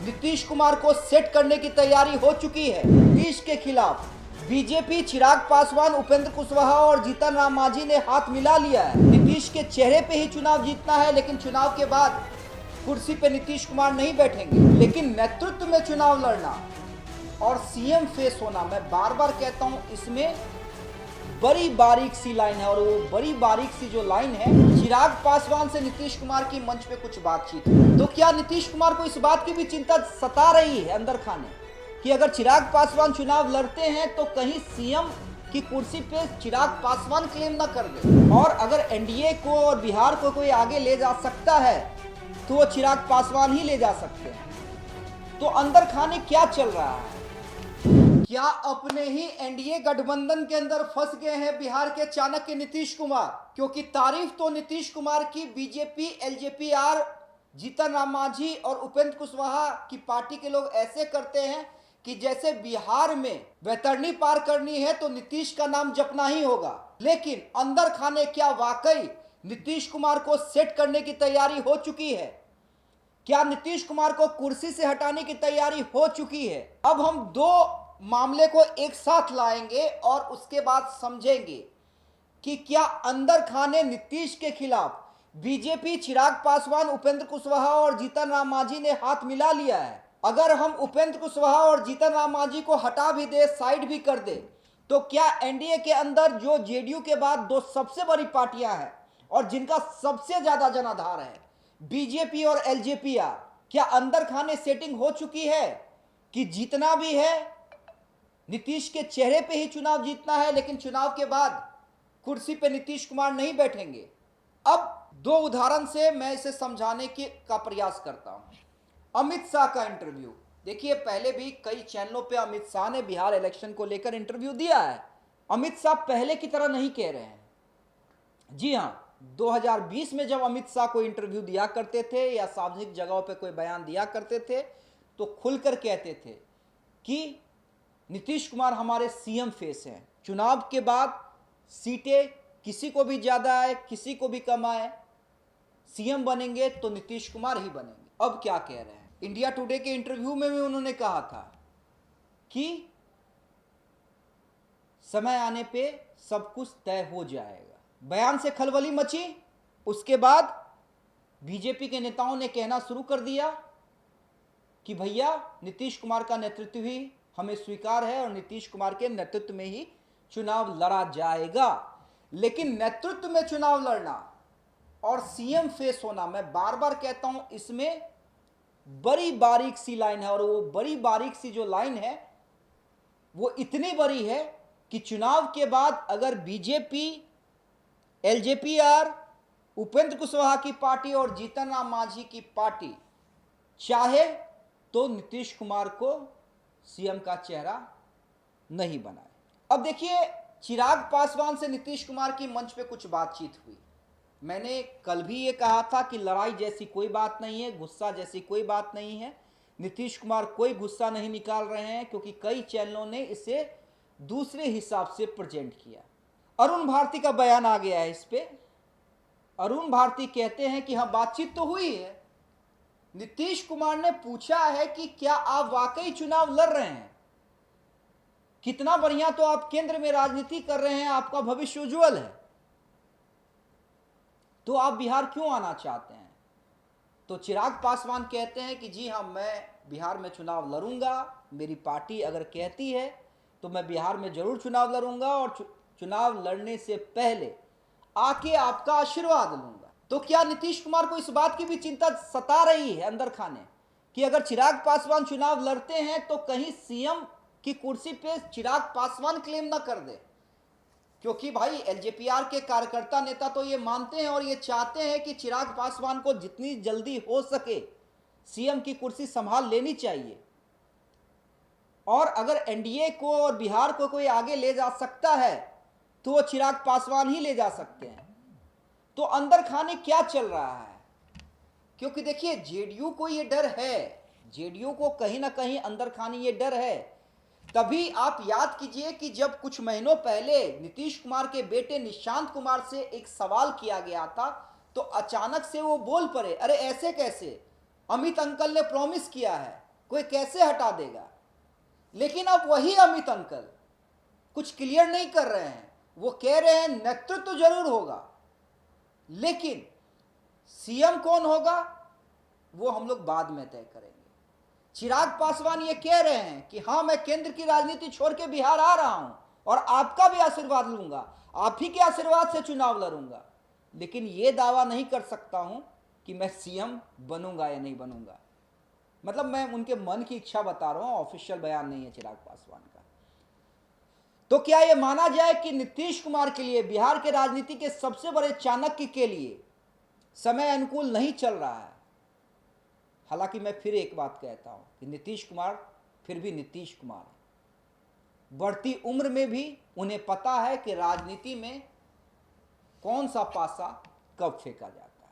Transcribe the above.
नीतीश कुमार को सेट करने की तैयारी हो चुकी है। नीतीश के खिलाफ बीजेपी, चिराग पासवान, उपेंद्र कुशवाहा और जीतन राम मांझी ने हाथ मिला लिया है। नीतीश के चेहरे पे ही चुनाव जीतना है, लेकिन चुनाव के बाद कुर्सी पे नीतीश कुमार नहीं बैठेंगे। लेकिन नेतृत्व में चुनाव लड़ना और सीएम फेस होना, मैं बार बार कहता हूं, इसमें बड़ी बारीक सी लाइन है। और वो बड़ी बारीक सी जो लाइन है, चिराग पासवान से नीतीश कुमार की मंच पे कुछ बातचीत हुई। तो क्या नीतीश कुमार को इस बात की भी चिंता सता रही है अंदर खाने कि अगर चिराग पासवान चुनाव लड़ते हैं तो कहीं सीएम की कुर्सी पे चिराग पासवान क्लेम न कर दे, और अगर एनडीए को और बिहार को कोई आगे ले जा सकता है तो वो चिराग पासवान ही ले जा सकते हैं। तो अंदर खाने क्या चल रहा है? क्या अपने ही एनडीए गठबंधन के अंदर फंस गए हैं बिहार के चाणक्य नीतीश कुमार? क्योंकि तारीफ तो नीतीश कुमार की बीजेपी, एलजेपीआर, जीतन राम मांझी और उपेंद्र कुशवाहा की पार्टी के लोग ऐसे करते हैं कि जैसे बिहार में वैतरणी पार करनी है तो नीतीश का नाम जपना ही होगा। लेकिन अंदर खाने क्या वाकई नीतीश कुमार को सेट करने की तैयारी हो चुकी है? क्या नीतीश कुमार को कुर्सी से हटाने की तैयारी हो चुकी है? अब हम दो मामले को एक साथ लाएंगे और उसके बाद समझेंगे कि क्या अंदर खाने नीतीश के खिलाफ बीजेपी, चिराग पासवान, उपेंद्र कुशवाहा और जीतन राम मांझी ने हाथ मिला लिया है। अगर हम उपेंद्र कुशवाहा और जीतन राम मांझी को हटा भी दे, साइड भी कर दे, तो क्या एनडीए के अंदर जो जेडीयू के बाद दो सबसे बड़ी पार्टियां हैं और जिनका सबसे ज्यादा जनाधार है, बीजेपी और एलजेपीआर, क्या अंदर खाने सेटिंग हो चुकी है कि जीतना भी है, नीतीश के चेहरे पे ही चुनाव जीतना है, लेकिन चुनाव के बाद कुर्सी पे नीतीश कुमार नहीं बैठेंगे? अब दो उदाहरण से मैं इसे समझाने का प्रयास करता हूं। अमित शाह का इंटरव्यू देखिए, पहले भी कई चैनलों पे अमित शाह ने बिहार इलेक्शन को लेकर इंटरव्यू दिया है। अमित शाह पहले की तरह नहीं कह रहे हैं। जी हां, 2020 में जब अमित शाह को इंटरव्यू दिया करते थे या सार्वजनिक जगहों पे कोई बयान दिया करते थे तो खुलकर कहते थे कि नीतीश कुमार हमारे सीएम फेस हैं। चुनाव के बाद सीटें किसी को भी ज्यादा आए, किसी को भी कम आए, सीएम बनेंगे तो नीतीश कुमार ही बनेंगे। अब क्या कह रहे हैं? इंडिया टुडे के इंटरव्यू में भी उन्होंने कहा था कि समय आने पे सब कुछ तय हो जाएगा। बयान से खलबली मची। उसके बाद बीजेपी के नेताओं ने कहना शुरू कर दिया कि भैया नीतीश कुमार का नेतृत्व ही हमें स्वीकार है और नीतीश कुमार के नेतृत्व में ही चुनाव लड़ा जाएगा। लेकिन नेतृत्व में चुनाव लड़ना और सीएम फेस होना, मैं बार बार कहता हूं, इसमें बड़ी बारीक सी लाइन है। और वो बड़ी बारीक सी जो लाइन है वो इतनी बड़ी है कि चुनाव के बाद अगर बीजेपी, एलजेपीआर, उपेंद्र कुशवाहा की पार्टी और जीतन राम मांझी की पार्टी चाहे तो नीतीश कुमार को सीएम का चेहरा नहीं बनाए। अब देखिए, चिराग पासवान से नीतीश कुमार की मंच पे कुछ बातचीत हुई। मैंने कल भी ये कहा था कि लड़ाई जैसी कोई बात नहीं है, गुस्सा जैसी कोई बात नहीं है। नीतीश कुमार कोई गुस्सा नहीं निकाल रहे हैं, क्योंकि कई चैनलों ने इसे दूसरे हिसाब से प्रेजेंट किया। अरुण भारती का बयान आ गया है इस पे। अरुण भारती कहते हैं कि हाँ, बातचीत तो हुई है। नीतीश कुमार ने पूछा है कि क्या आप वाकई चुनाव लड़ रहे हैं? कितना बढ़िया, तो आप केंद्र में राजनीति कर रहे हैं, आपका भविष्य उज्जवल है, तो आप बिहार क्यों आना चाहते हैं? तो चिराग पासवान कहते हैं कि जी हाँ, मैं बिहार में चुनाव लड़ूंगा। मेरी पार्टी अगर कहती है तो मैं बिहार में जरूर चुनाव लड़ूंगा और चुनाव लड़ने से पहले आके आपका आशीर्वाद लूंगा। तो क्या नीतीश कुमार को इस बात की भी चिंता सता रही है अंदर खाने कि अगर चिराग पासवान चुनाव लड़ते हैं तो कहीं सीएम की कुर्सी पे चिराग पासवान क्लेम ना कर दे? क्योंकि भाई एलजेपीआर के कार्यकर्ता नेता तो ये मानते हैं और ये चाहते हैं कि चिराग पासवान को जितनी जल्दी हो सके सीएम की कुर्सी संभाल लेनी चाहिए। और अगर एनडीए को और बिहार को कोई आगे ले जा सकता है तो वो चिराग पासवान ही ले जा सकते हैं। तो अंदर खाने क्या चल रहा है? क्योंकि देखिए, जेडीयू को ये डर है, जेडीयू को कहीं ना कहीं अंदर खाने ये डर है। तभी आप याद कीजिए कि जब कुछ महीनों पहले नीतीश कुमार के बेटे निशांत कुमार से एक सवाल किया गया था तो अचानक से वो बोल पड़े, अरे ऐसे कैसे, अमित अंकल ने प्रॉमिस किया है कोई कैसे हटा देगा। लेकिन अब वही अमित अंकल कुछ क्लियर नहीं कर रहे हैं। वो कह रहे हैं नेतृत्व तो जरूर होगा, लेकिन सीएम कौन होगा वो हम लोग बाद में तय करेंगे। चिराग पासवान ये कह रहे हैं कि हाँ, मैं केंद्र की राजनीति छोड़ के बिहार आ रहा हूं और आपका भी आशीर्वाद लूंगा, आप ही के आशीर्वाद से चुनाव लड़ूंगा, लेकिन ये दावा नहीं कर सकता हूं कि मैं सीएम बनूंगा या नहीं बनूंगा। मतलब मैं उनके मन की इच्छा बता रहा हूं, ऑफिशियल बयान नहीं है चिराग पासवान का। तो क्या यह माना जाए कि नीतीश कुमार के लिए, बिहार के राजनीति के सबसे बड़े चाणक्य के लिए समय अनुकूल नहीं चल रहा है। हालांकि मैं फिर एक बात कहता हूं कि नीतीश कुमार फिर भी नीतीश कुमार है। बढ़ती उम्र में भी उन्हें पता है कि राजनीति में कौन सा पासा कब फेंका जाए।